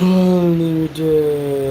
Unlimited.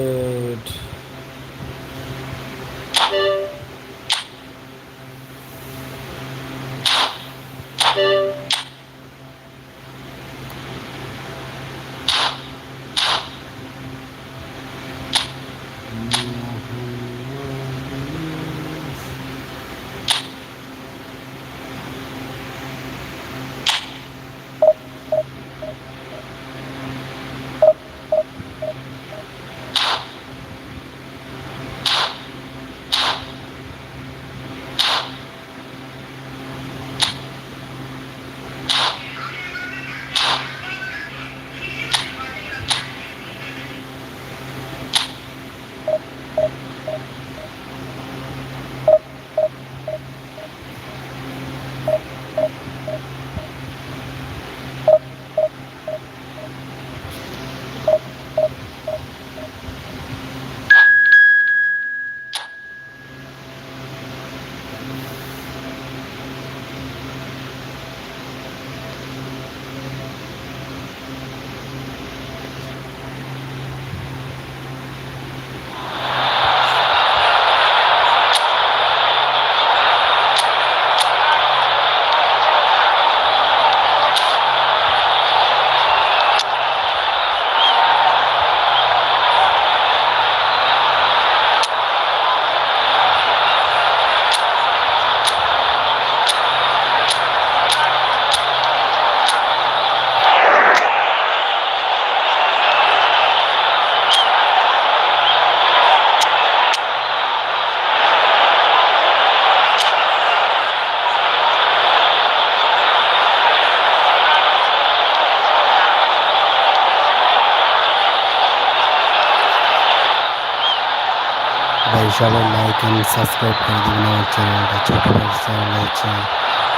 भाई সবাই like and subscribe করে দিবেন আমার চ্যানেলটা, ছোট ভাই চ্যানেল আছে,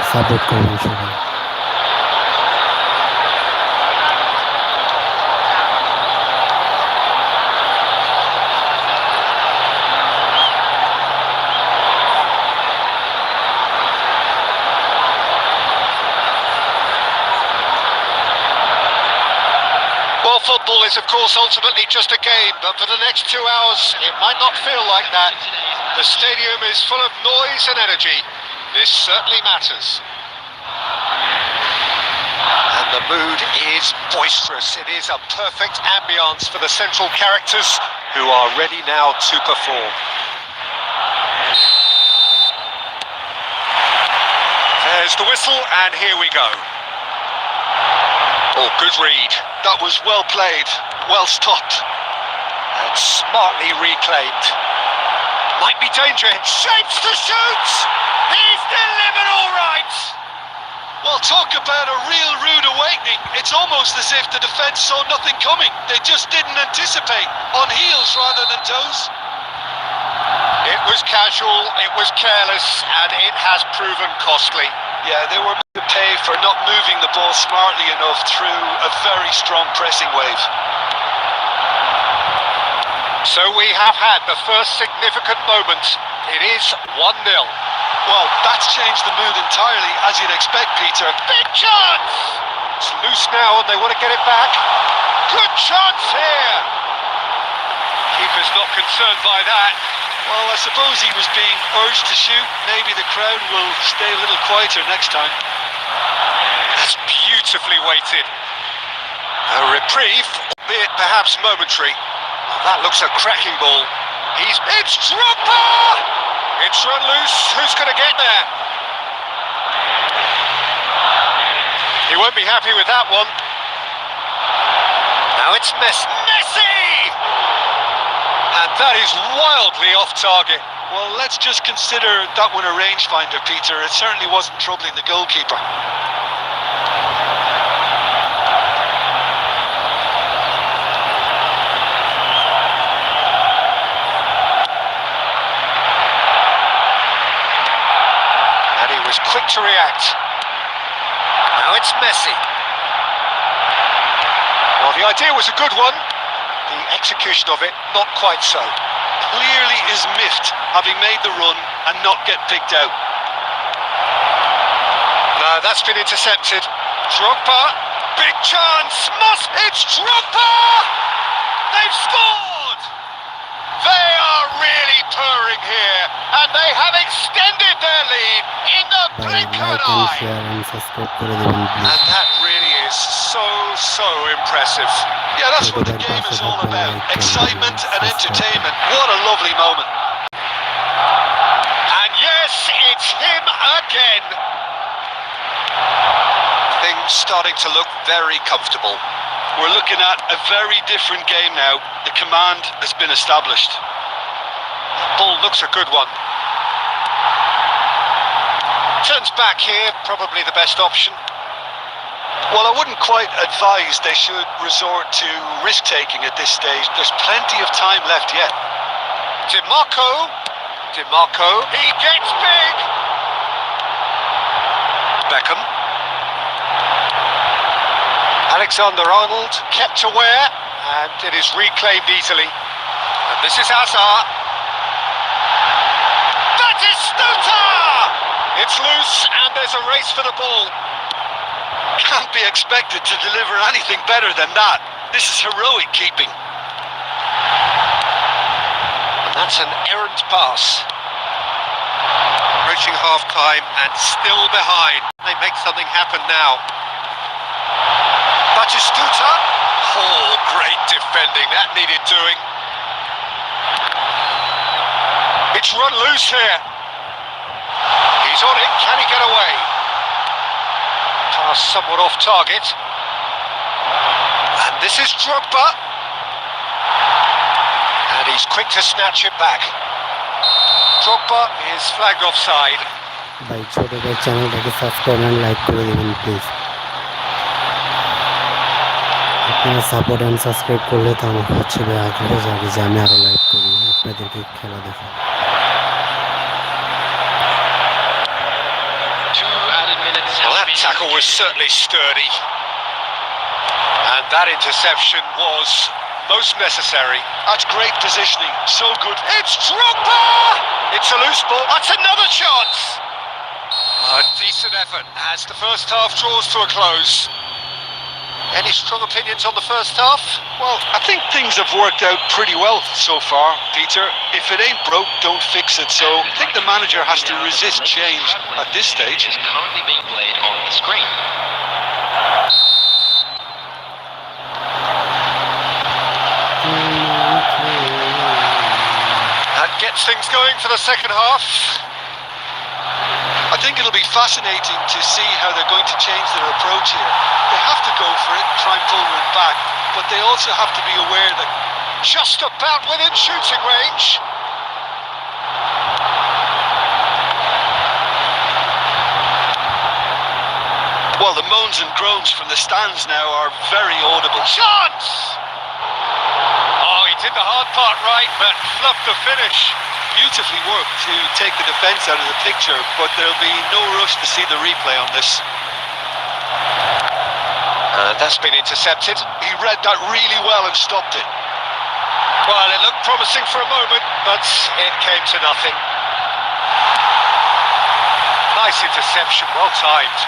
সাপোর্ট করবেন সবাই। Football is of course ultimately just a game, but for the next 2 hours it might not feel like that. The stadium is full of noise and energy. This certainly matters. And the mood is boisterous. It is a perfect ambience for the central characters who are ready now to perform. There's the whistle and here we go. Oh, good read. That was well played, well stopped, and smartly reclaimed. Might be dangerous. Shapes to shoot! He's delivered all right! Well, talk about a real rude awakening. It's almost as if the defence saw nothing coming. They just didn't anticipate. On heels rather than toes. It was casual, it was careless, and it has proven costly. Yeah, they were to pay for not moving the ball smartly enough through a very strong pressing wave. So we have had the first significant moment. It is 1-0. Well, that's changed the mood entirely, as you'd expect, Peter. Big chance! It's loose now and they want to get it back. Good chance here! Keeper's not concerned by that. Well, I suppose he was being urged to shoot. Maybe the crowd will stay a little quieter next time. That's beautifully weighted. A reprieve, albeit perhaps momentary. That looks a cracking ball. It's Drogba! It's run loose. Who's going to get there? He won't be happy with that one. Now it's Messi! And that is wildly off target. Well, let's just consider that one a rangefinder, Peter. It certainly wasn't troubling the goalkeeper. And he was quick to react. Now it's Messi. Well, the idea was a good one. The execution of it, not quite so. Clearly is miffed, having made the run and not get picked out. No, that's been intercepted. Drogba, big chance, it's Drogba! They've scored! They are really purring here, and they have extended their lead in the blink of an eye. And that really is so impressive. Yeah, that's what the game is all about. Excitement and entertainment. What a lovely moment. And yes, it's him again. Things starting to look very comfortable. We're looking at a very different game now. The command has been established. Ball looks a good one. Turns back here, probably the best option. Well, I wouldn't quite advise they should resort to risk-taking at this stage. There's plenty of time left yet. DiMarco, he gets big! Beckham. Alexander-Arnold kept aware, and it is reclaimed easily. And this is Hazard. Batistuta! It's loose, and there's a race for the ball. Can't be expected to deliver anything better than that. This is heroic keeping. And that's an errant pass. Approaching half-time and still behind. They make something happen now. Batistuta. Oh, great defending. That needed doing. It's run loose here. He's on it. Can he get away? Pass somewhat off target. And this is Drogba. And he's quick to snatch it back. Drogba is flagged offside. ভাই ছোট ভাই চ্যানেলটাকে subscribe and like করে দিবেন please. আপনারা support and subscribe করলে তো আমার হচ্ছে ভাই আগ্রহ জাগে যে আমি আরো লাইক করি আপনাদেরকে খেলা দেখা। Well, that tackle was certainly sturdy. And that interception was most necessary. That's great positioning. So good. It's Drogba! It's a loose ball. That's another chance. A decent effort as the first half draws to a close. Any strong opinions on the first half? Well, I think things have worked out pretty well so far, Peter. If it ain't broke, don't fix it. So I think the manager has to resist change at this stage. Is currently being played on the screen. That gets things going for the second half. I think it'll be fascinating to see how they're going to change their approach here. They have to go for it, try and pull one back, but they also have to be aware that Just about within shooting range. well, the moans and groans from the stands now are very audible. Chance! Oh, he did the hard part right, but fluffed the finish. Beautifully worked to take the defence out of the picture, but there'll be no rush to see the replay on this. That's been intercepted. He read that really well and stopped it. Well, it looked promising for a moment, but it came to nothing. Nice interception, well timed.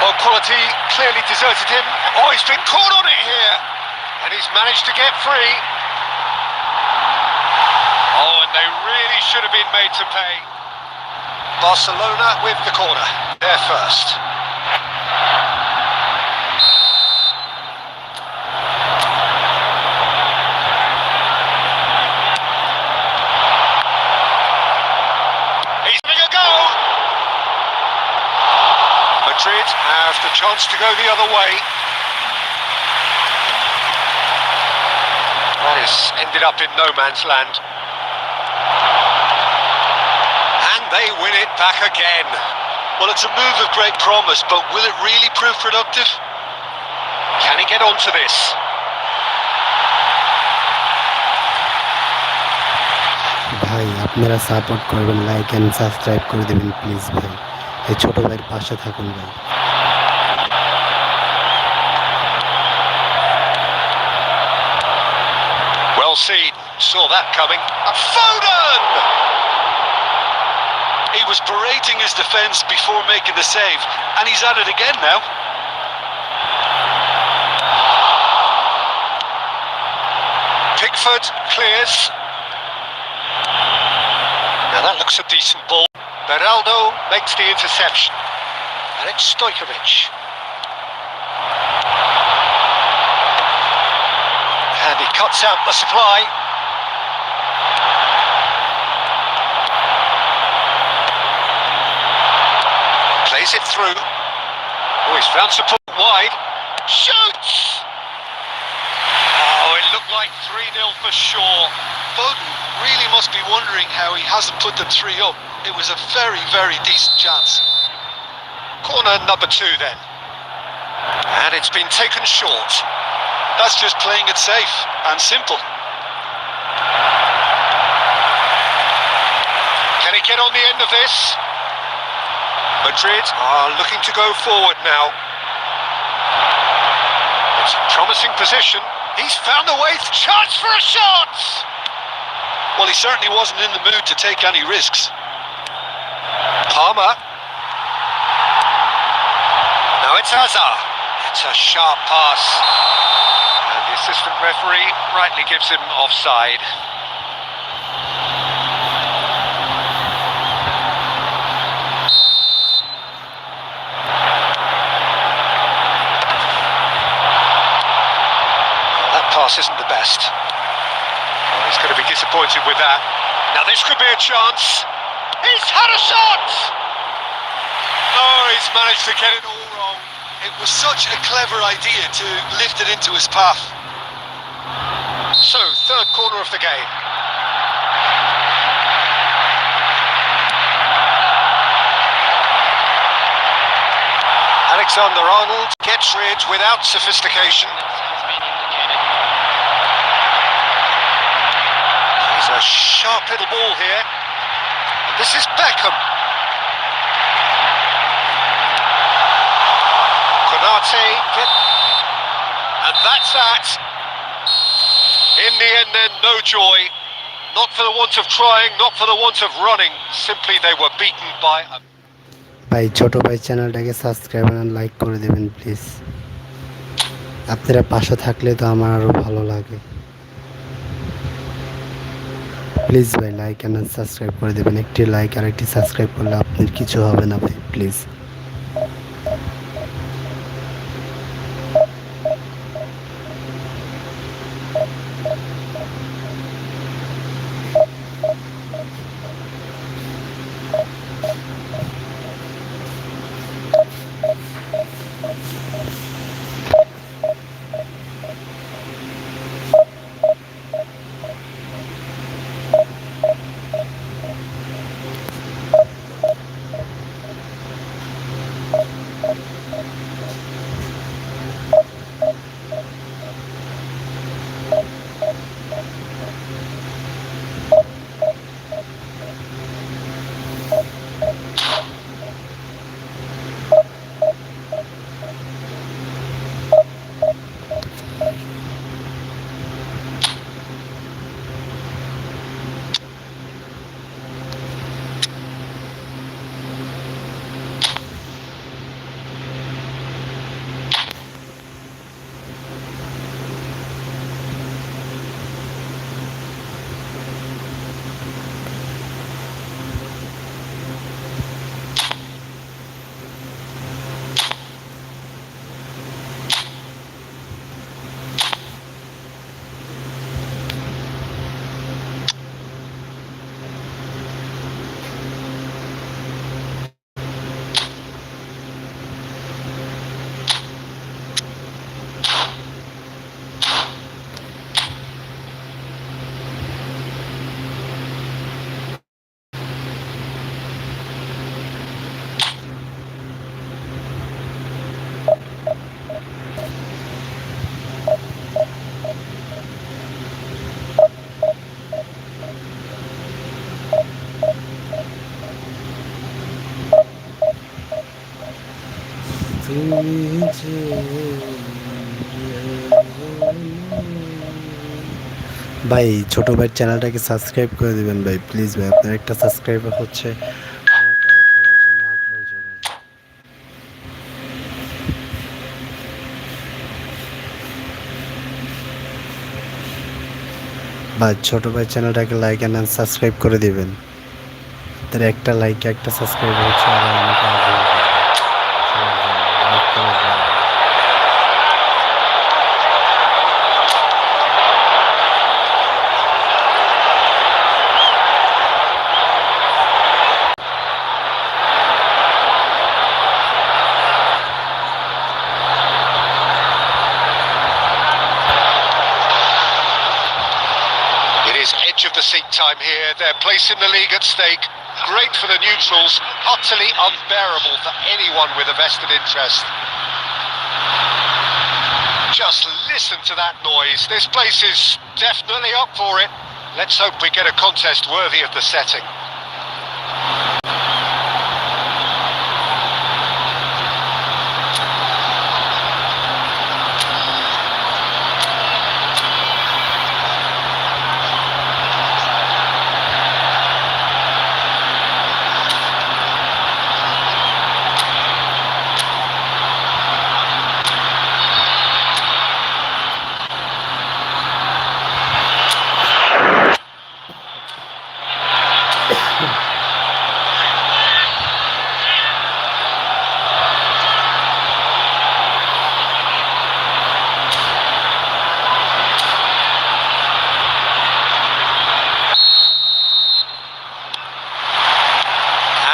Well, quality clearly deserted him. Oh, he's been caught on it here. And he's managed to get free. Oh, and they really should have been made to pay. Barcelona with the corner. They're first. wants to go the other way. That has ended up in no man's land. And they win it back again. Well, it's a move of great promise, but will it really prove productive? Can he get onto this? ভাই আপনারা support করবেন, like and subscribe করে দেবেন please ভাই। এই ছোট ভাইয়ের পাশে থাকুন ভাই। Well seen. Saw that coming. A Foden! He was berating his defence before making the save, and he's at it again now. Pickford clears. Now that looks a decent ball. Beraldo makes the interception. And it's Stojkovic. And he cuts out the supply. Plays it through. Oh, he's found support wide. Shoots! Oh, it looked like 3-0 for sure. Foden really must be wondering how he hasn't put them 3 up. It was a very, very decent chance. Corner number 2 then. And it's been taken short. That's just playing it safe and simple. Can he get on the end of this? Madrid are looking to go forward now. It's a promising position. He's found the way. Chance for a shot! Well, he certainly wasn't in the mood to take any risks. Palmer. Now it's Hazard. It's a sharp pass. And the assistant referee rightly gives him offside. That pass isn't the best. Oh, he's going to be disappointed with that. Now this could be a chance. He's had a shot! Oh, he's managed to get it all wrong. It was such a clever idea to lift it into his path. So, third corner of the game. Alexander-Arnold gets rid without sophistication. He's a sharp little ball here. And this is Beckham. And that's that. In the end then, no joy. Not for the want of trying, not for the want of running. Simply they were beaten by a... ভাই ছোট ভাই চ্যানেলটাকে subscribe আর like করে দেবেন please. আপনারা পাশে থাকলে তো আমার আরও ভালো লাগে। প্লিজ ভাই লাইক অ্যান্ড সাবস্ক্রাইব করে দেবেন। একটি লাইক আর একটি সাবস্ক্রাইব করলে আপনার কিছু হবে না ভাই, প্লিজ। ভাই ছোট ভাইয়ের চ্যানেলটাকে সাবস্ক্রাইব করে দিবেন ভাই, প্লিজ ভাই, আপনার একটা সাবস্ক্রাইবার হচ্ছে আমাকে আরো খেলার জন্য আগ্রহ যোগায়। ভাই ছোট ভাই চ্যানেলটাকে লাইক এন্ড সাবস্ক্রাইব করে দিবেন। তার একটা লাইক একটা সাবস্ক্রাইব হচ্ছে আরো আমাকে আগ্রহ যোগায় খেলার জন্য, লাইক করার জন্য। It is edge of the seat time here. Their place in the league at stake. Great for the neutrals, utterly unbearable for anyone with a vested interest. Just listen to that noise. This place is definitely up for it. Let's hope we get a contest worthy of the setting.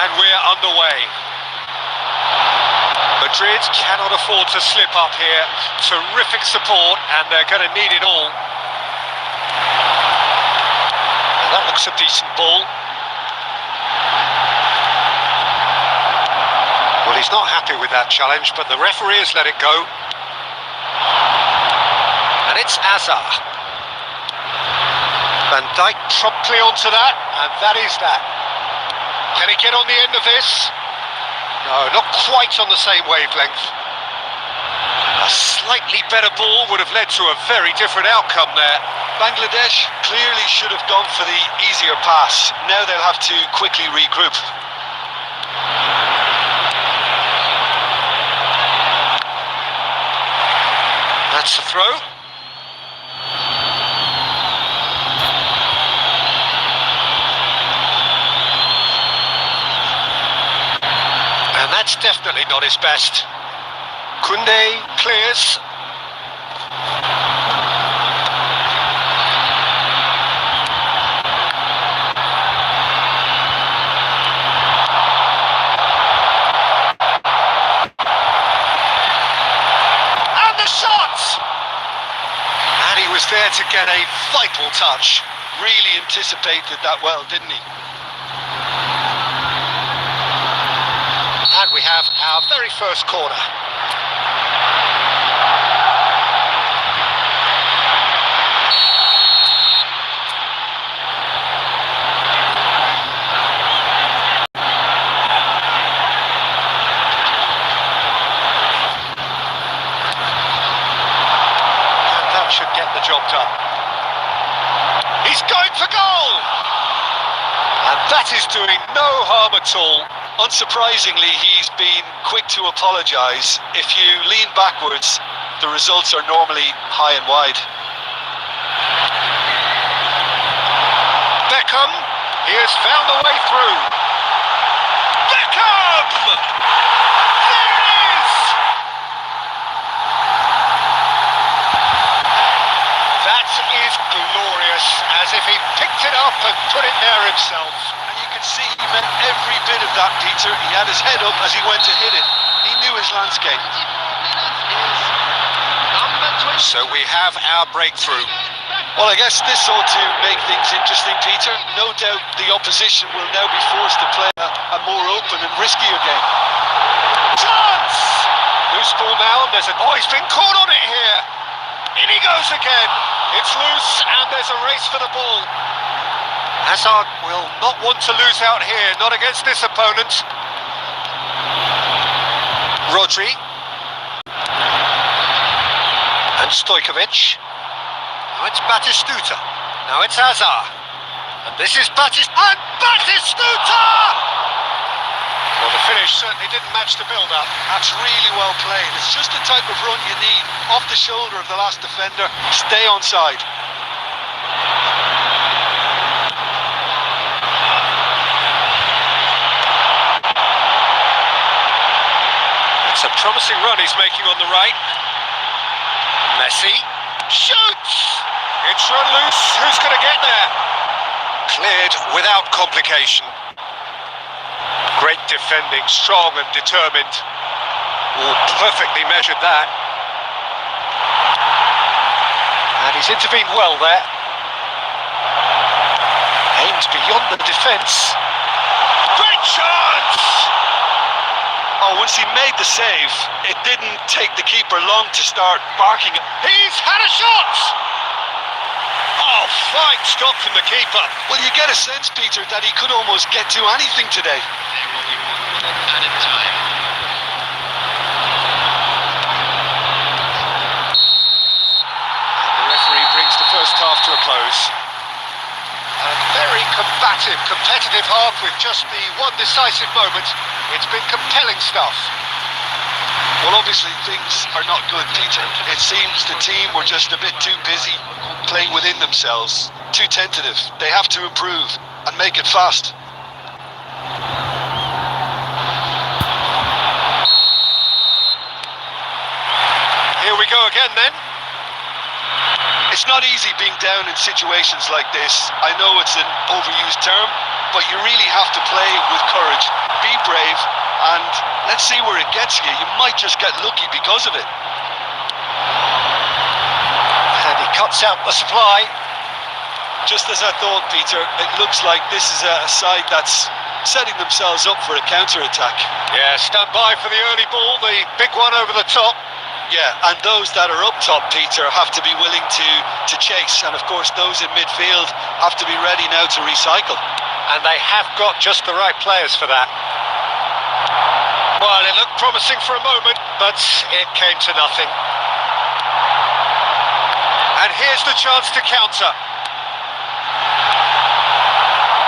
And we're underway. Madrid cannot afford to slip up here. Terrific support, and they're going to need it all. And that looks a decent ball. Well, he's not happy with that challenge, but the referee has let it go. And it's Azar. Van Dijk promptly onto that, and that is that. Can he get on the end of this? No, not quite on the same wavelength. A slightly better ball would have led to a very different outcome there. Bangladesh clearly should have gone for the easier pass. Now they'll have to quickly regroup. That's the throw. And that's definitely not his best. Koundé clears. And the shot! And he was there to get a vital touch. Really anticipated that well, didn't he? And we have our very first corner. And that should get the job done. He's going for goal! And that is doing no harm at all. Unsurprisingly, he's been quick to apologise. If you lean backwards, the results are normally high and wide. Beckham, he has found a way through. Beckham! There it is! That is glorious, as if he picked it up and put it there himself. And you can see he meant every bit of that, Peter. He had his head up as he went to hit it. He knew his landscape. So we have our breakthrough. Well, I guess this ought to make things interesting, Peter. No doubt the opposition will now be forced to play a more open and riskier game. Chance! Loose ball now, and there's a... Oh, he's been caught on it here. In he goes again. It's loose, and there's a race for the ball. Hazard will not want to lose out here, not against this opponent. Rodri. And Stojkovic. Now it's Batistuta. Now it's Hazard. And this is And Batistuta! Well, the finish certainly didn't match the build-up. That's really well played. It's just the type of run you need. Off the shoulder of the last defender. Stay onside. It's a promising run he's making on the right. Messi shoots! It's run loose. Who's going to get there? Cleared without complication. Great defending, strong and determined. Oh, perfectly measured that. And he's intervened well there. Aims beyond the defence. Great chance! Oh, once he made the save, it didn't take the keeper long to start barking. He's had a shot! Oh, fine stop from the keeper. Well, you get a sense, Peter, that he could almost get to anything today. There will be 1 minute added time. And the referee brings the first half to a close. A very combative, competitive half with just the one decisive moment. It's been compelling stuff. Well, obviously things are not good, Peter. It seems the team were just a bit too busy playing within themselves, too tentative. They have to improve and make it fast. Here we go again then. It's not easy being down in situations like this. I know it's an overused term, but you really have to play with courage. Be brave, and let's see where it gets you. You might just get lucky because of it. And he cuts out the supply. Just as I thought, Peter, it looks like this is a side that's setting themselves up for a counter-attack. Yeah, stand by for the early ball, the big one over the top. Yeah, and those that are up top, Peter, have to be willing to chase. And of course, those in midfield have to be ready now to recycle. And they have got just the right players for that. Well, it looked promising for a moment, but it came to nothing. And here's the chance to counter.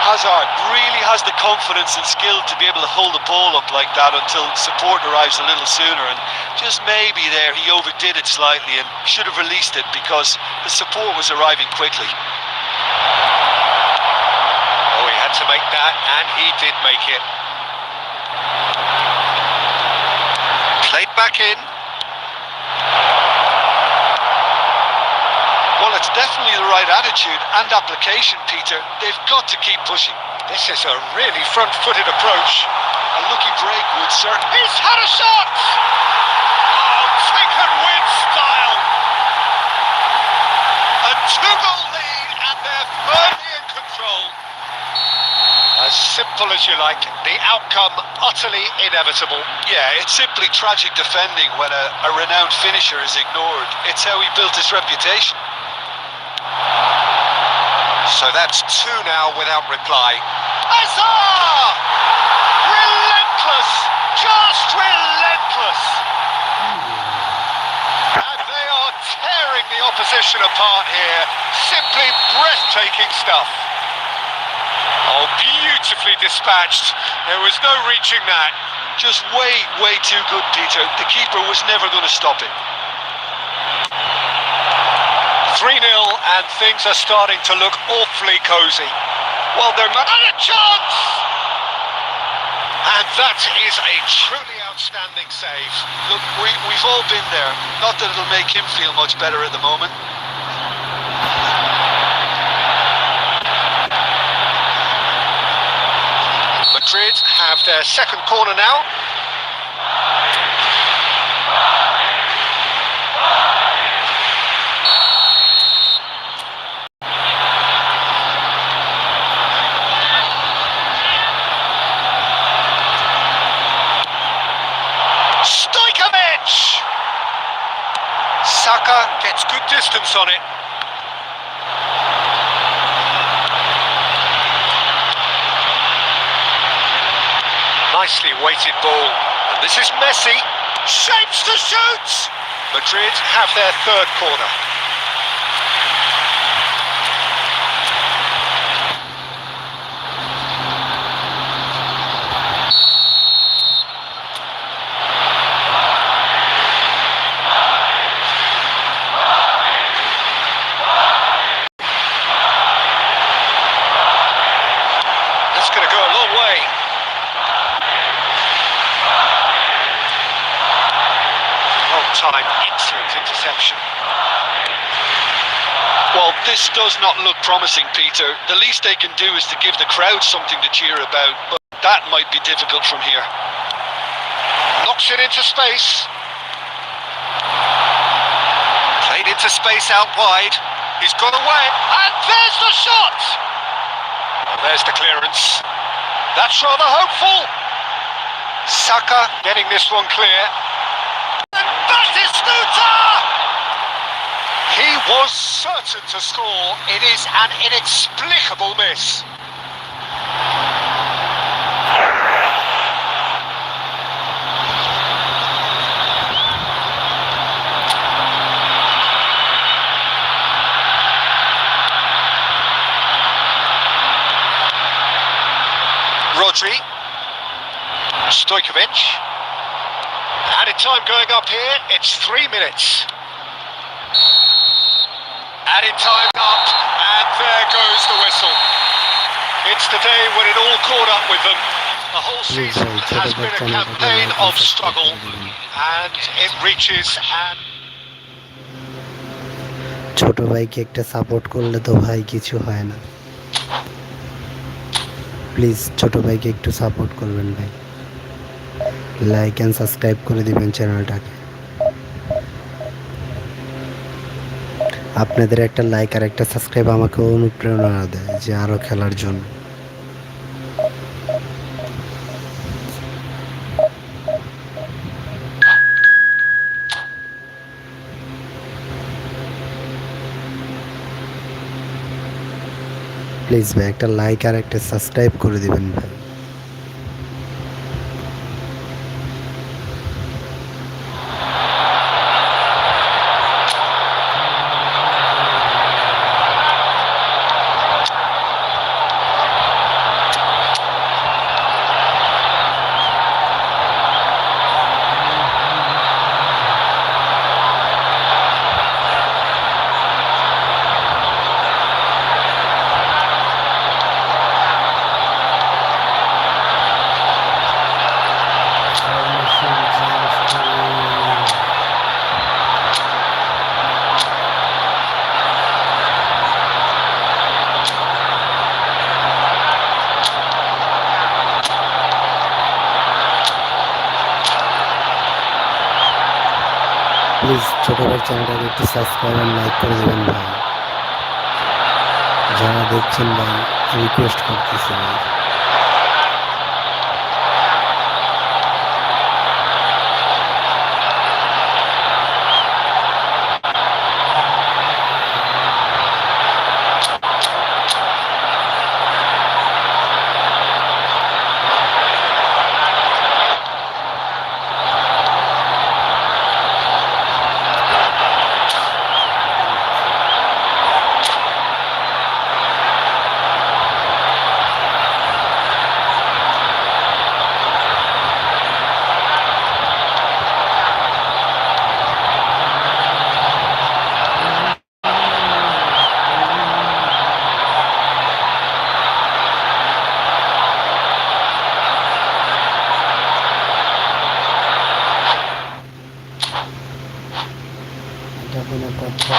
Hazard really has the confidence and skill to be able to hold the ball up like that until support arrives a little sooner, and just maybe there he overdid it slightly and should have released it because the support was arriving quickly. Oh, he had to make that, and he did make it. Played back in. Well, it's definitely the right attitude and application, Peter. They've got to keep pushing. This is a really front-footed approach. A lucky break would certainly... He's had a shot! Oh, taken with style! A 2-goal lead, and they're firmly in control. As simple as you like, the outcome utterly inevitable. Yeah, it's simply tragic defending when a renowned finisher is ignored. It's how he built his reputation. So that's 2 now without reply. Hazard! Relentless! Just relentless! And they are tearing the opposition apart here. Simply breathtaking stuff. Oh, beautifully dispatched. There was no reaching that. Just way too good, Peter. The keeper was never going to stop it. 3-0, and things are starting to look awfully cosy. Well, they're not a chance! And that is a truly outstanding save. Look, we've all been there. Not that it'll make him feel much better at the moment. Madrid have their second corner now. Saka gets good distance on it. Nicely weighted ball. And this is Messi. Shapes to shoot! Madrid have their third corner. Excellent interception. Well, this does not look promising, Peter. The least they can do is to give the crowd something to cheer about, but that might be difficult from here. Knocks it into space. Played into space out wide. He's got away. And there's the shot! And there's the clearance. That's rather hopeful. Saka getting this one clear. And Batistuta! He was certain to score. It is an inexplicable miss. Rodri, Stojkovic, added time going up here, it's 3 minutes. Added time up, and there goes the whistle. It's the day when it all caught up with them. The whole season has been a campaign of struggle, and it reaches an... ছোট ভাইকে একটা support করলে তো ভাই কিছু হয় না। Please ছোট ভাইকে একটু সাপোর্ট করবেন ভাই, লাইক অ্যান্ড সাবস্ক্রাইব করে দিবেন চ্যানেলটাকে। আপনাদের একটা লাইক আর একটা সাবস্ক্রাইব আমাকে অনুপ্রেরণা দেয় যে আরও খেলার জন্য। প্লিজ ভাই একটা লাইক আর একটা সাবস্ক্রাইব করে দিবেন ভাই। প্লিজ ছোট ভাই চ্যানেলটাকে একটু সাবস্ক্রাইব আর লাইক করে দেবেন ভাই, যারা দেখছেন ভাই রিকোয়েস্ট করতেছি ভাই। কোনো কথা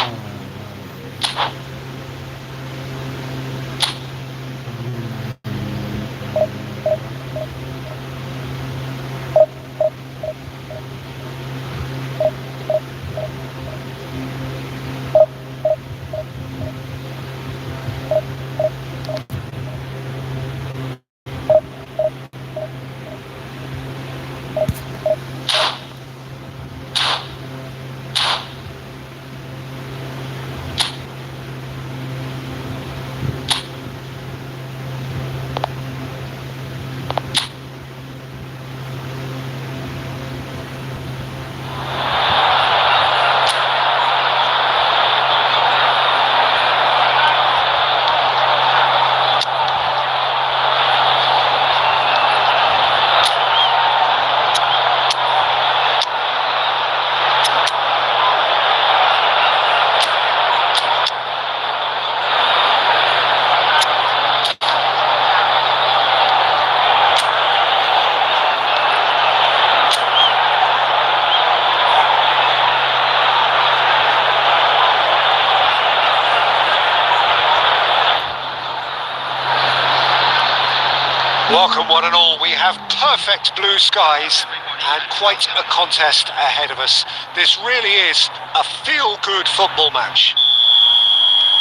Welcome one and all. We have perfect blue skies and quite a contest ahead of us. This really is a feel-good football match.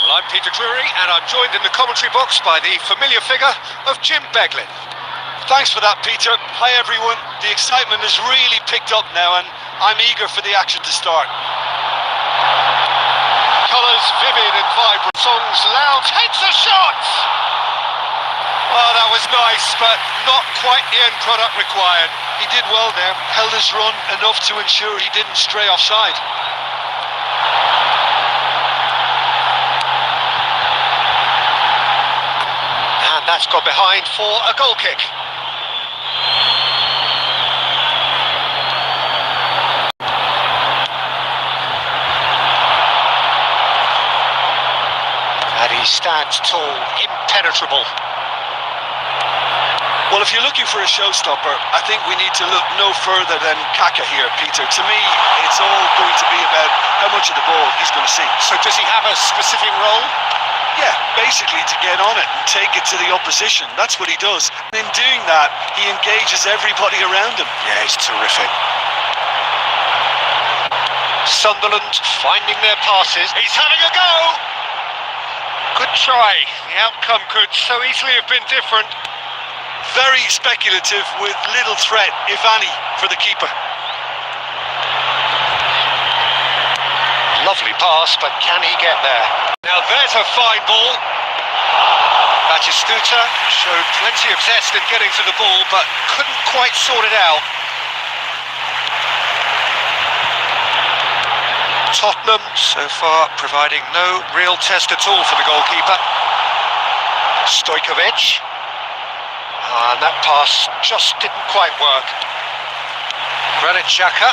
Well, I'm Peter Drury and I'm joined in the commentary box by the familiar figure of Jim Beglin. Thanks for that, Peter. Hi, everyone. The excitement has really picked up now, and I'm eager for the action to start. Colours vivid and vibrant, songs loud, takes a shot! Oh, that was nice, but not quite the end product required. He did well there, held his run enough to ensure he didn't stray offside. And that's gone behind for a goal kick. And he stands tall, impenetrable. Well, if you're looking for a showstopper, I think we need to look no further than Kaka here, Peter. To me, it's all going to be about how much of the ball he's going to see. So does he have a specific role? Yeah, basically to get on it and take it to the opposition. That's what he does. And in doing that, he engages everybody around him. Yeah, he's terrific. Sunderland finding their passes. He's having a go! Good try. The outcome could so easily have been different. Very speculative with little threat, if any, for the keeper. Lovely pass, but can he get there? Now there's a fine ball. Batistuta showed plenty of zest in getting to the ball, but couldn't quite sort it out. Tottenham so far providing no real test at all for the goalkeeper. Stojkovic. And that pass just didn't quite work. Granit Xhaka.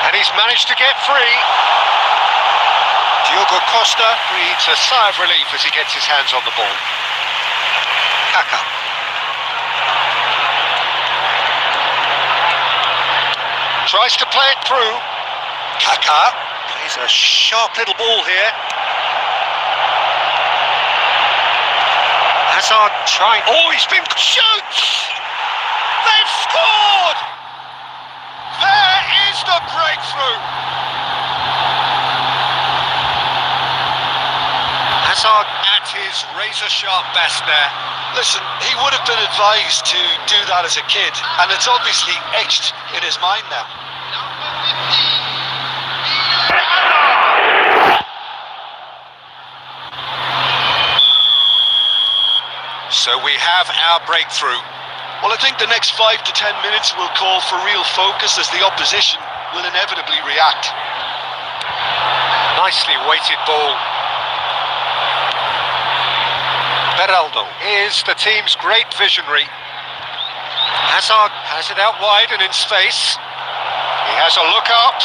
And he's managed to get free. Diogo Costa breathes a sigh of relief as he gets his hands on the ball. Kaka. Tries to play it through. Kaka plays a sharp little ball here. Hazard trying. Oh, he's been shoots! They've scored! There is the breakthrough. Hazard at his razor-sharp best there. Listen, he would have been advised to do that as a kid, and it's obviously etched in his mind now. So we have our breakthrough. Well, I think the next 5 to 10 minutes will call for real focus as the opposition will inevitably react. Nicely weighted ball. Beraldo is the team's great visionary. Hazard has it out wide and in space. He has a look up.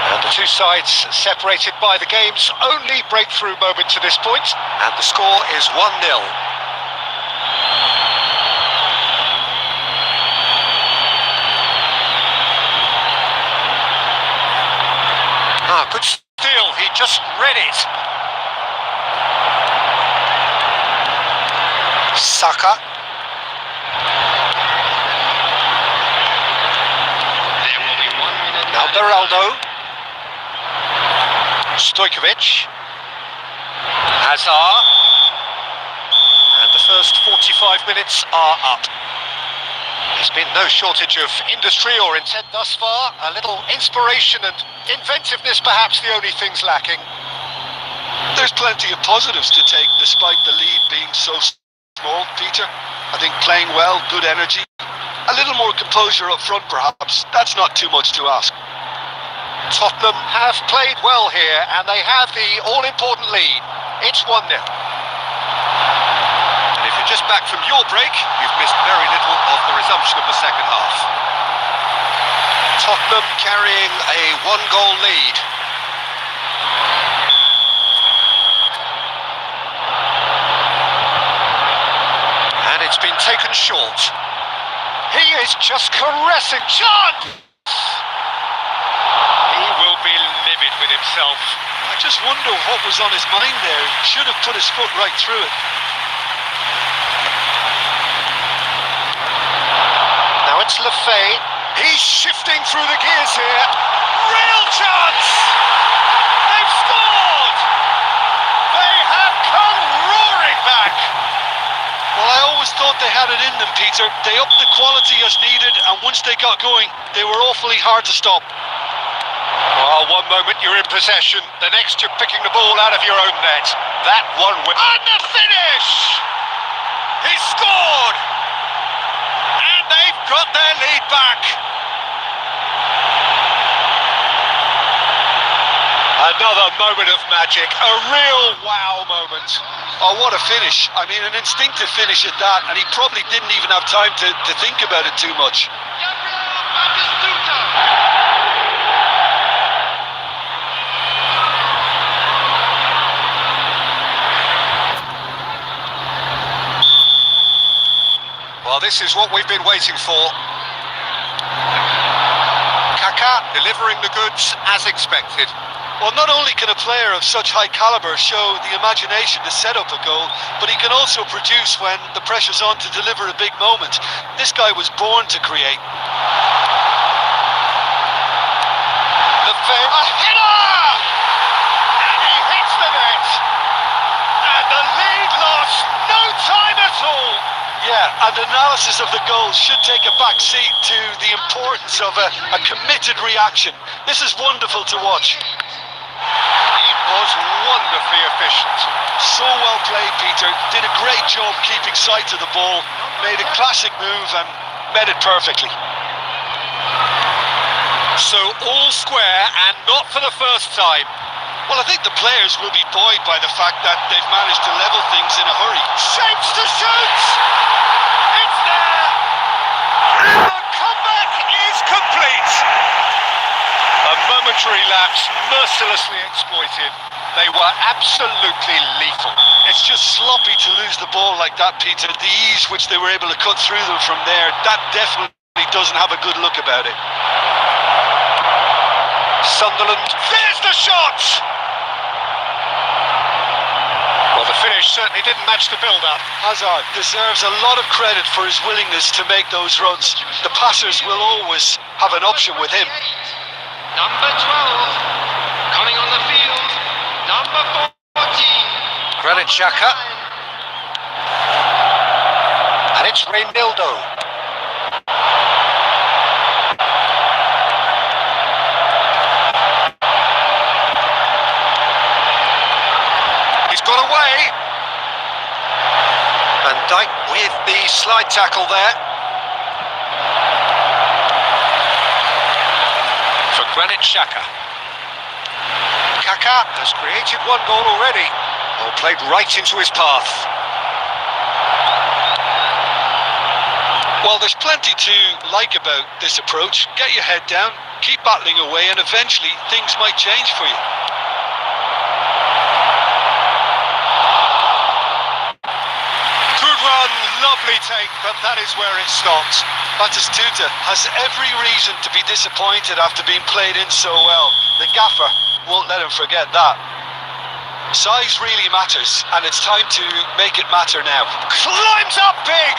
And the two sides separated by the game's only breakthrough moment to this point. And the score is 1-0. Good steal, he just read it. Saka. There will be 1 minute. Now Beraldo. Stojkovic. Hazard. And the first 45 minutes are up. There's been no shortage of industry or intent thus far. A little inspiration and inventiveness, perhaps the only things lacking. There's plenty of positives to take despite the lead being so small, Peter. I think playing well, good energy. A little more composure up front, perhaps. That's not too much to ask. Tottenham have played well here and they have the all-important lead. It's 1-0. And if you're just back from your break, you've missed very little of the resumption of the second half. Tottenham carrying a one-goal lead. And it's been taken short. He is just caressing. Chance! He will be livid with himself. I Just wonder what was on his mind there. Should have put his foot right through it. Now it's Lefay. He's shifting through the gears here. Real chance! They've scored! They have come roaring back! Well, I always thought they had it in them, Peter. They upped the quality as needed, and once they got going, they were awfully hard to stop. Oh, one moment you're in possession, the next you're picking the ball out of your own net. That one with... And the finish! He scored! And they've got their lead back. Another moment of magic, a real wow moment. Oh, what a finish. I mean, an instinctive finish at that, and he probably didn't even have time to think about it too much. Well, this is what we've been waiting for. Kaká delivering the goods as expected. Well, not only can a player of such high calibre show the imagination to set up a goal, but he can also produce when the pressure's on to deliver a big moment. This guy was born to create. Lefay, a header! And he hits the net! And the lead lost no time at all! Yeah, and analysis of the goal should take a back seat to the importance of a committed reaction. This is wonderful to watch. It was wonderfully efficient. So well played, Peter. Did a great job keeping sight of the ball. Made a classic move and met it perfectly. So all square and not for the first time. Well, I think the players will be buoyed by the fact that they've managed to level things in a hurry. Shapes to shoot! It's there! And the comeback is complete! A momentary lapse mercilessly exploited. They were absolutely lethal. It's just sloppy to lose the ball like that, Peter. The ease which they were able to cut through them from there, that definitely doesn't have a good look about it. Sunderland, there's the shot! Well, the finish certainly didn't match the build-up. Hazard deserves a lot of credit for his willingness to make those runs. The passers will always have an option with him. Number 12, coming on the field, number 14. Granit Xhaka. And it's Reinildo. He's got away. Van Dijk with the slide tackle there. For Granit Xhaka. Kaká has created one goal already. Ball played right into his path. Well, there's plenty to like about this approach. Get your head down, keep battling away, and eventually things might change for you. Good run, lovely take, but that is where it stops. Batistuta has every reason to be disappointed after being played in so well. The gaffer won't let him forget that. Size really matters, and it's time to make it matter now. Climbs up big!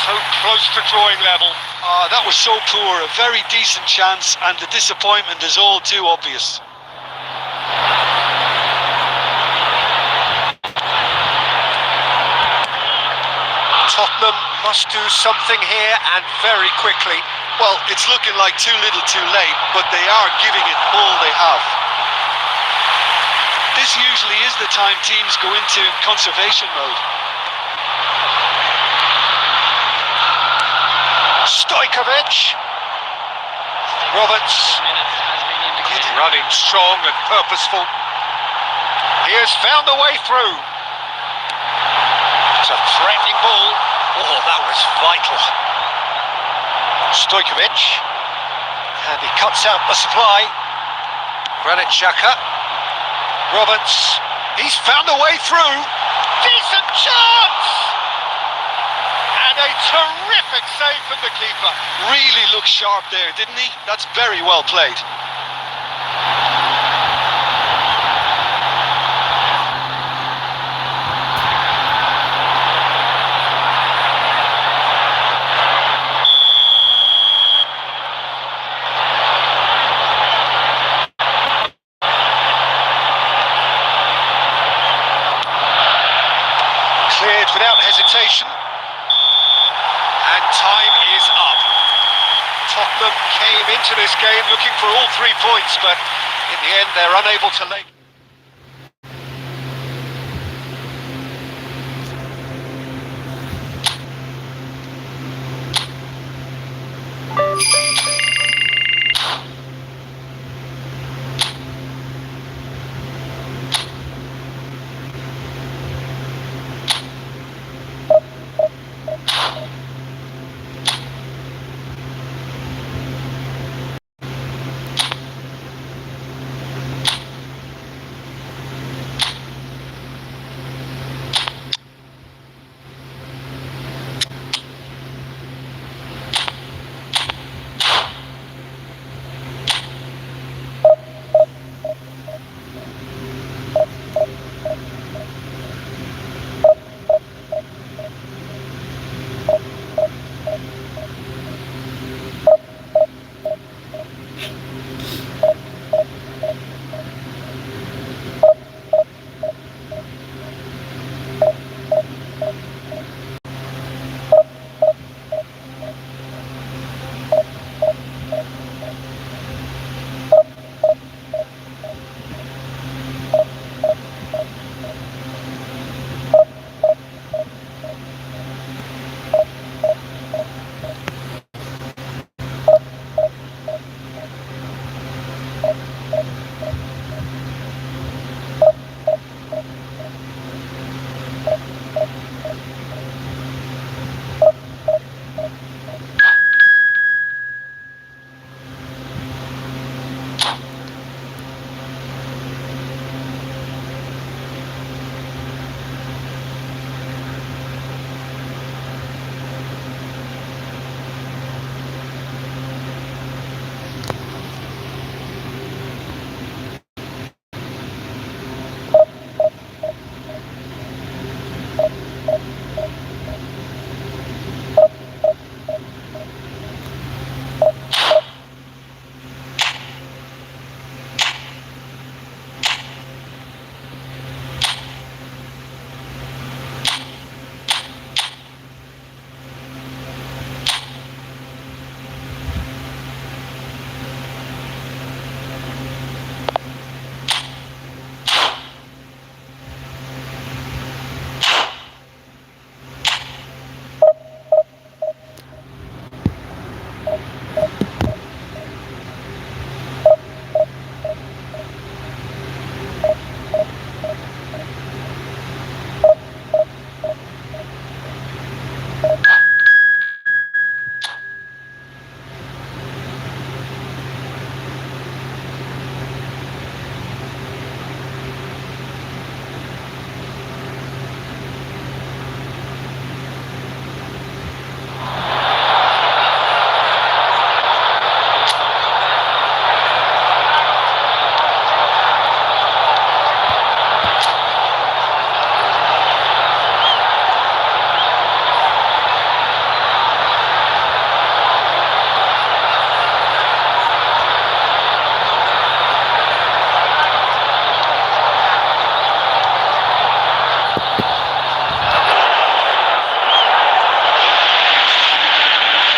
So close to drawing level. That was so poor, a very decent chance, and the disappointment is all too obvious. Tottenham must do something here, and very quickly. Well, it's looking like too little too late, but they are giving it all they have. This usually is the time teams go into conservation mode. Stojkovic. Roberts. Running strong and purposeful. He has found a way through. It's a threatening ball. Oh, that was vital. Stojkovic. And he cuts out the supply. Granit Xhaka. Roberts. He's found a way through. Decent chance! And a terrific save from the keeper. Really looked sharp there, didn't he? That's very well played. Tottenham came into this game looking for all 3 points, but in the end they're unable to lay.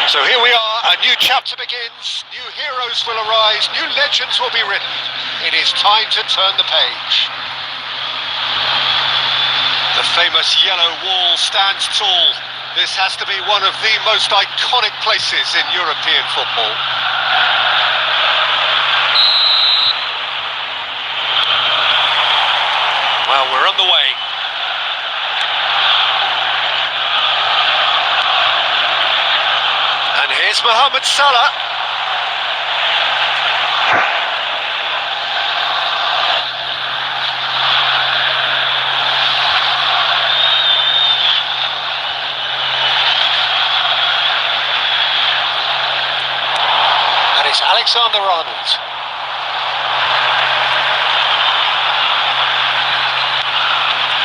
So here we are, a new chapter begins, new heroes will arise, new legends will be written. It is time to turn the page. The famous yellow wall stands tall. This has to be one of the most iconic places in European football. Well, we're on the way. And here's Mohamed Salah. And it's Alexander-Arnold.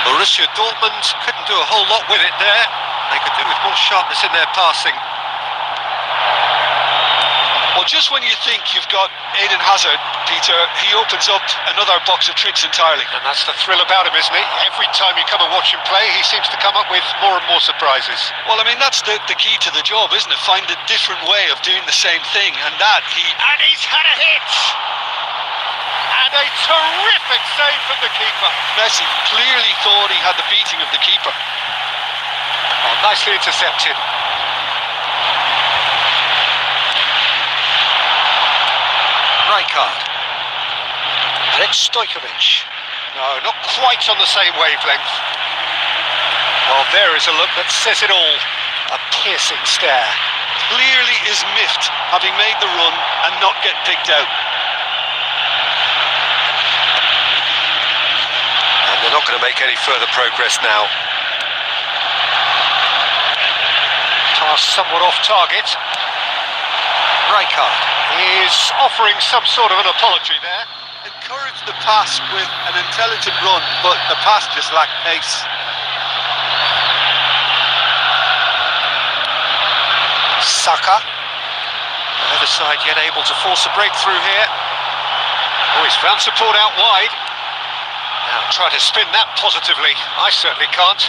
Borussia Dortmund couldn't do a whole lot with it there. They could do with more sharpness in their passing. Well, just when you think you've got Eden Hazard, Peter, he opens up another box of tricks entirely. And that's the thrill about him, isn't it? Every time you come and watch him play, he seems to come up with more and more surprises. Well, I mean, that's the key to the job, isn't it? Find a different way of doing the same thing, and that And he's had a hit! And a terrific save from the keeper. Messi clearly thought he had the beating of the keeper. Oh, nicely intercepted. Rijkaard. And it's Stojkovic. No, not quite on the same wavelength. Well, there is a look that says it all. A piercing stare. Clearly is miffed, having made the run and not get picked out. And they're not going to make any further progress now. Pass somewhat off target. Rijkaard is offering some sort of an apology there. Encouraged the pass with an intelligent run, but the pass just lacked pace. Saka. The other side yet able to force a breakthrough here. Oh, he's found support out wide. Now try to spin that positively. I certainly can't.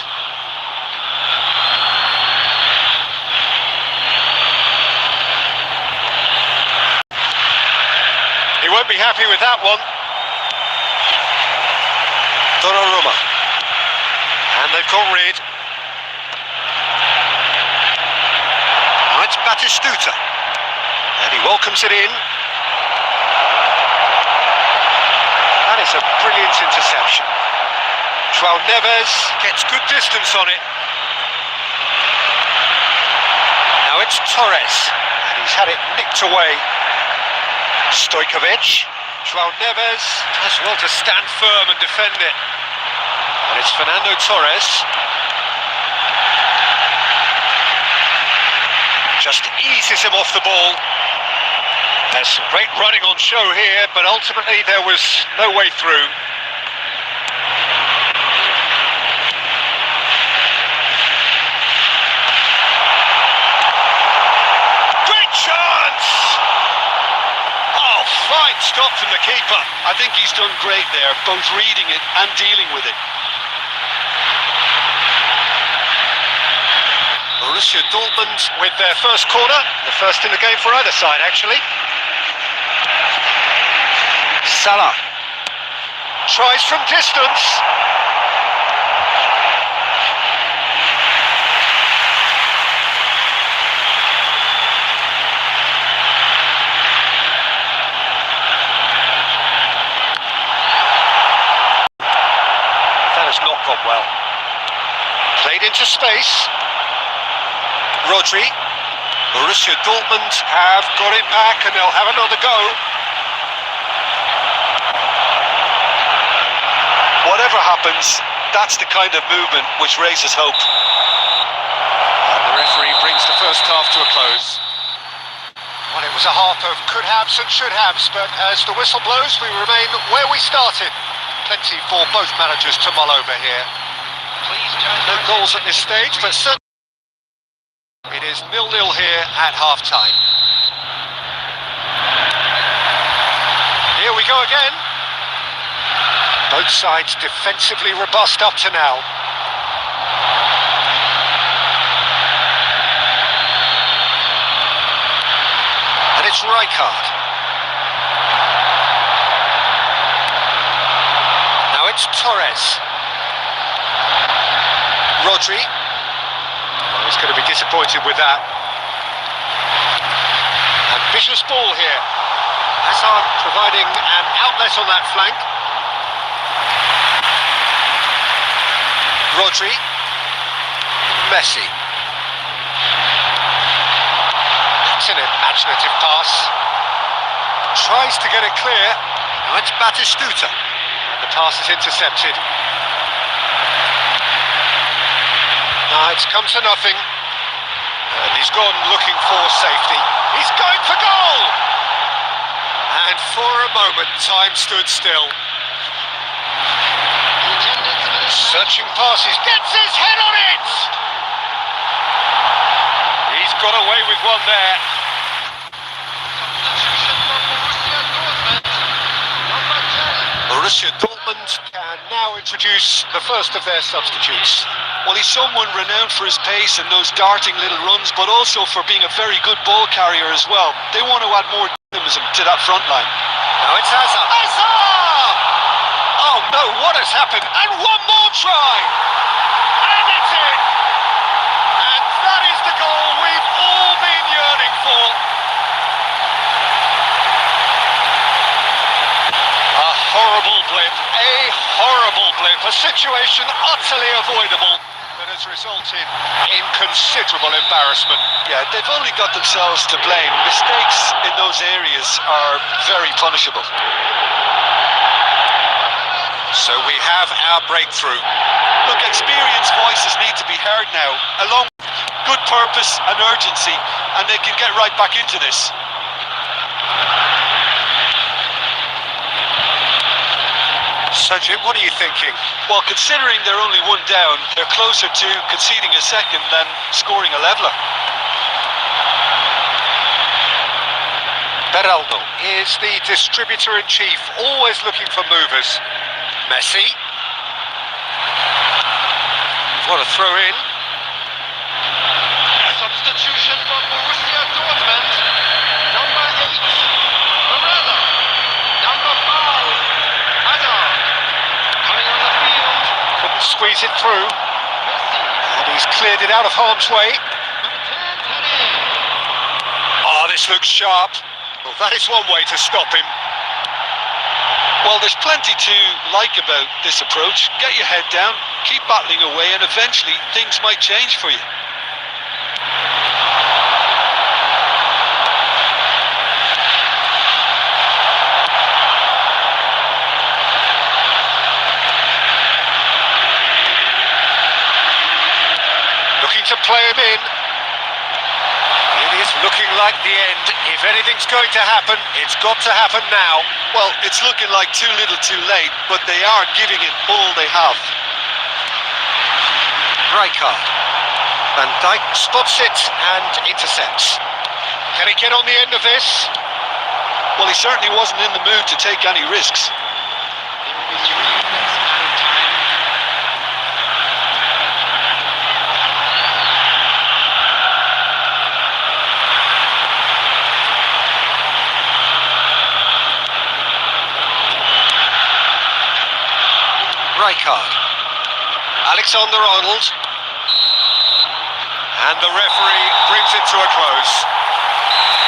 He won't be happy with that one. Donnarumma. And they've got rid. Now it's Batistuta. And he welcomes it in. That is a brilliant interception. João Neves gets good distance on it. Now it's Torres. And he's had it nicked away. Stojkovic. João Neves does well to stand firm and defend it. And it's Fernando Torres. Just eases him off the ball. There's some great running on show here, but ultimately there was no way through. Great chance! Oh, fine stop from the keeper. I think he's done great there, both reading it and dealing with it. Borussia Dortmund with their first corner, the first in the game for either side actually. Salah tries from distance. That has not gone well. Played into space. Rodri. Borussia Dortmund have got it back and they'll have another go. Whatever happens, that's the kind of movement which raises hope. And the referee brings the first half to a close. Well, it was a half of could-haves and should-haves, but as the whistle blows, we remain where we started. Plenty for both managers to mull over here. No goals at this stage, but certainly it is 0-0 here at half-time. Here we go again. Both sides defensively robust up to now. And it's Rijkaard. Now it's Torres. Rodri. Well, he's going to be disappointed with that. Ambitious ball here. Hazard providing an outlet on that flank. Rodri. Messi. That's an imaginative pass. Tries to get it clear. Now it's Batistuta. And the pass is intercepted. Now it's come to nothing. And he's gone looking for safety. He's going for goal! And for a moment, time stood still. Searching passes, gets his head on it! He's got away with one there. Borussia Dortmund can now introduce the first of their substitutes. Well, he's someone renowned for his pace and those darting little runs, but also for being a very good ball carrier as well. They want to add more dynamism to that front line. Now it's Hazard. Hazard! Oh no, what has happened? And one more try! And it's in! And that is the goal we've all been yearning for. A horrible blip, a situation utterly avoidable that has resulted in considerable embarrassment. Yeah, they've only got themselves to blame. Mistakes in those areas are very punishable. So we have our breakthrough. Look, experienced voices need to be heard now, along with good purpose and urgency, and they can get right back into this. Sajid, what are you thinking? Well, considering they're only one down, they're closer to conceding a second than scoring a leveller. Beraldo is the distributor-in-chief, always looking for movers. Messi. What a throw-in. Substitution for Borussia Dortmund. Number 8, Barella. Number 5, Hazard. Coming on the field, Couldn't squeeze it through. Messi. And he's cleared it out of harm's way. Oh, this looks sharp. Well, that is one way to stop him. Well, there's plenty to like about this approach. Get your head down, keep battling away, and eventually things might change for you. Looking to play him in. It is looking like the end. If anything's going to happen, it's got to happen now. Well, it's looking like too little too late, but they are giving it all they have. Rijkaard. Van Dijk spots it and intercepts. Can he get on the end of this? Well, he certainly wasn't in the mood to take any risks. Rijkaard. Alexander-Arnold. And the referee brings it to a close.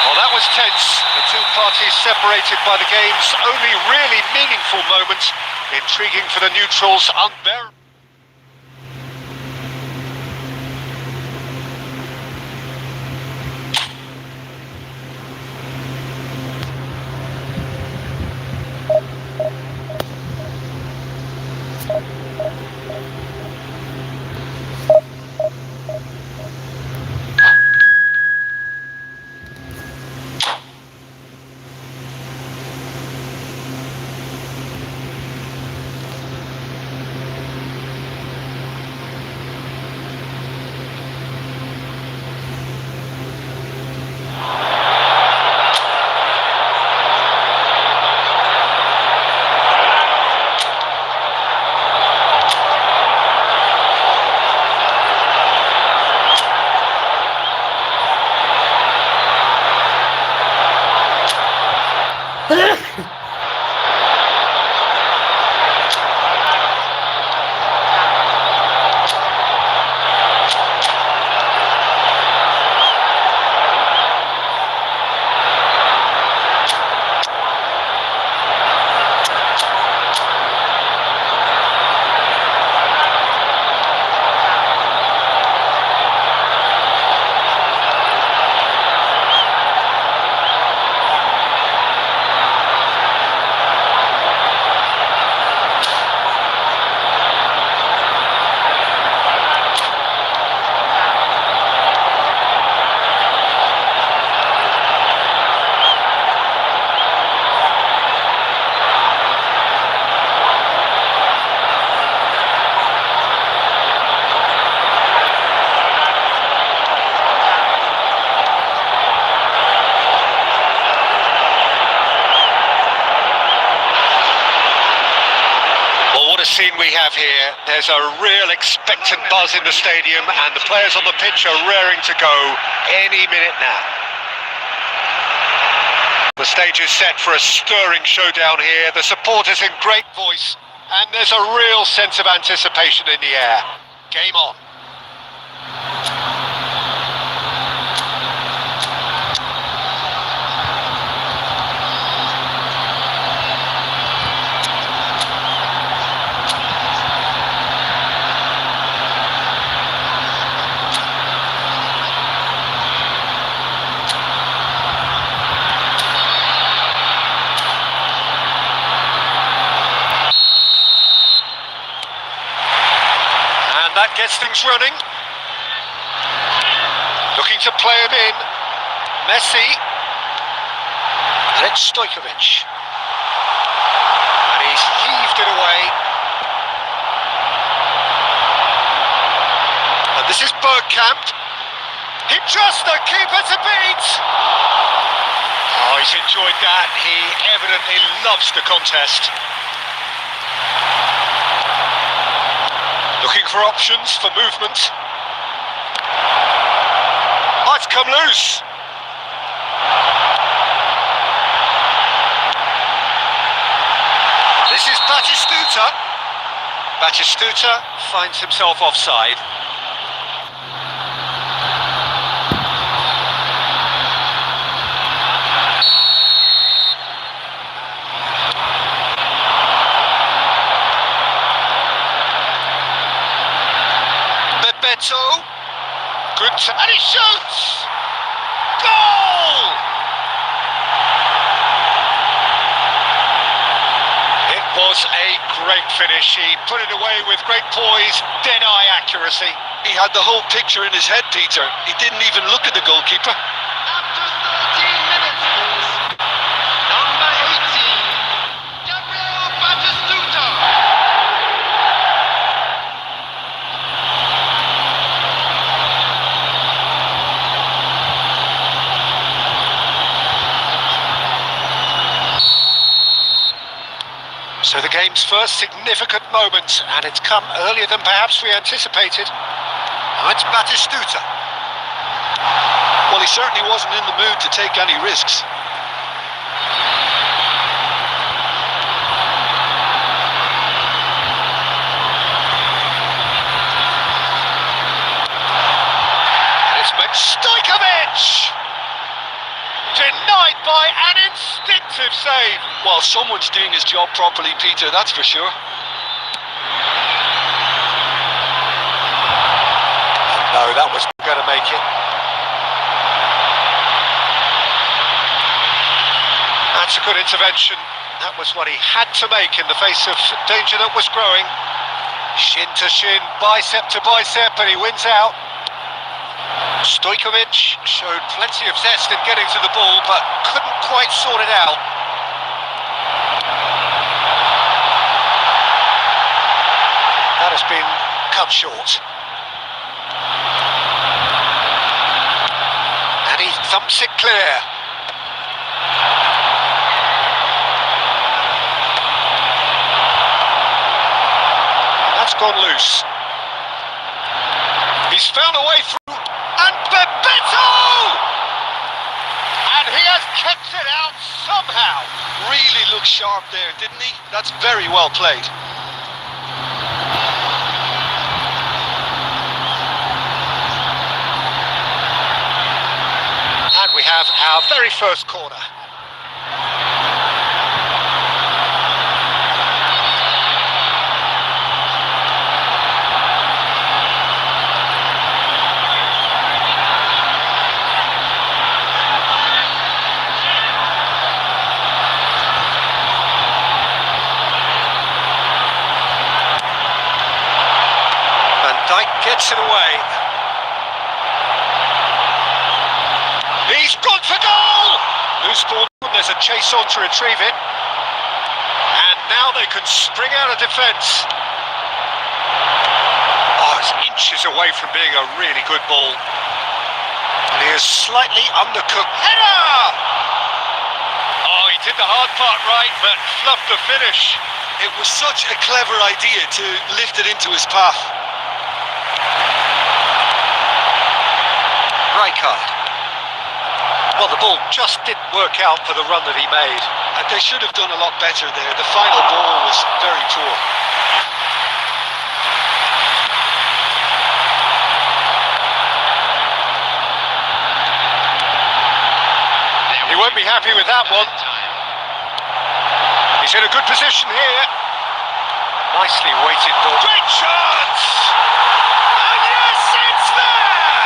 Well, that was tense. The two parties separated by the game's only really meaningful moment. Intriguing for the neutrals, unbearable. scene we have here. There's a real expectant buzz in the stadium, and the players on the pitch are raring to go any minute now. The stage is set for a stirring showdown here. The supporters in great voice, and there's a real sense of anticipation in the air. Game on. That gets things running. Looking to play him in. Messi. And it's Stojkovic. And he's heaved it away. And this is Bergkamp. He trusts the keeper to beat. Oh, he's enjoyed that. He evidently loves the contest. Looking for options for movement. Oh, it's come loose. This is Batistuta. Batistuta finds himself offside. Good, and he shoots! Goal! It was a great finish. He put it away with great poise, dead-eye accuracy. He had the whole picture in his head, Peter. He didn't even look at the goalkeeper. After 13 minutes, number 18, Gabriel Batistuta. So the game's first significant moment, and it's come earlier than perhaps we anticipated. Now it's Batistuta. Well, he certainly wasn't in the mood to take any risks. And it's Stojkovic! Denied by an instinctive save. Well, someone's doing his job properly, Peter, that's for sure. No, that was going to make it. That's a good intervention. That was what he had to make in the face of danger that was growing. Shin to shin, bicep to bicep, and he wins out. Stojkovic showed plenty of zest in getting to the ball, but couldn't quite sort it out. That has been cut short. And he thumps it clear. That's gone loose. He's found a way through. And Bebeto! And he has kept it out somehow. Really looked sharp there, didn't he? That's very well played. And we have our very first corner. Gets it away. He's gone for goal! Loose ball, there's a chase on to retrieve it. And now they can spring out of defence. Oh, it's inches away from being a really good ball. And he is slightly undercooked. Header! Oh, he did the hard part right, but fluffed the finish. It was such a clever idea to lift it into his path. Rijkaard. Well, the ball just didn't work out for the run that he made. They should have done a lot better there. The final ball was very poor. He won't be happy with that one. He's in a good position here. Nicely weighted ball. Great chance! And yes, it's there!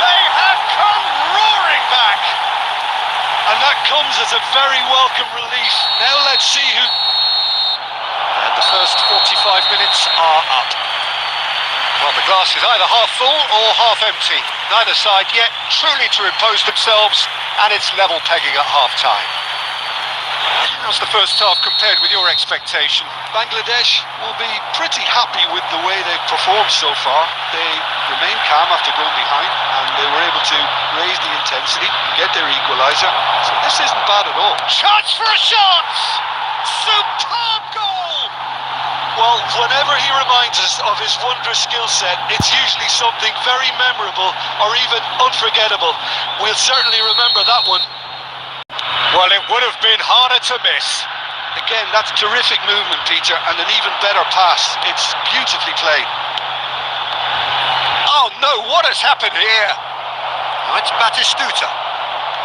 They have come roaring back. And that comes as a very welcome relief. Now let's see who... And the first 45 minutes are up. Well, the glass is either half full or half empty. Neither side yet truly to impose themselves, and it's level pegging at half-time. How's the first half compared with your expectation? Bangladesh will be pretty happy with the way they've performed so far. They remain calm after going behind, and they were able to raise the intensity, get their equaliser. So this isn't bad at all. Chance for a shot! Superb goal! Well, whenever he reminds us of his wondrous skill set, it's usually something very memorable or even unforgettable. We'll certainly remember that one. Well, it would have been harder to miss. Again, that's terrific movement, Peter, and an even better pass. It's beautifully played. Oh no, what has happened here? Oh, it's Batistuta.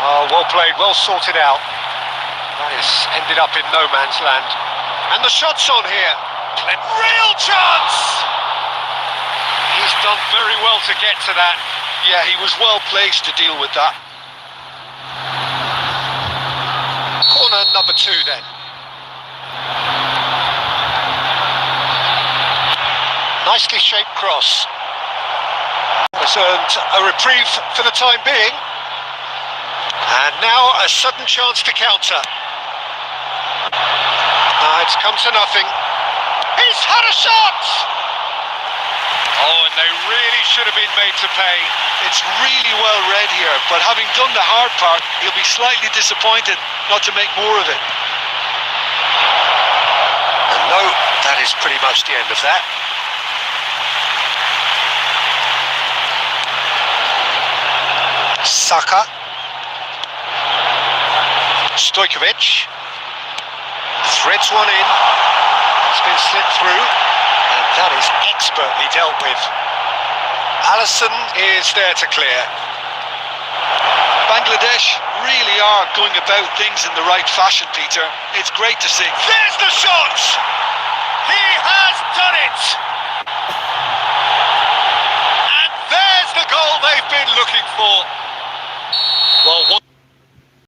Oh, well played, well sorted out. That has ended up in no man's land. And the shot's on here. Real chance! He's done very well to get to that. Yeah, he was well placed to deal with that. Corner number 2 then. Nicely shaped cross. Has earned a reprieve for the time being. And now a sudden chance to counter. It's come to nothing. He's had a shot! Oh, and they really should have been made to pay. It's really well read here, but having done the hard part, he'll be slightly disappointed not to make more of it. And no, that is pretty much the end of that. Saka. Stojkovic. Threads one in. It's been slipped through. And that is expertly dealt with. Alisson is there to clear. Bangladesh really are going about things in the right fashion, Peter. It's great to see. There's the shot! He has done it! And there's the goal they've been looking for. Well,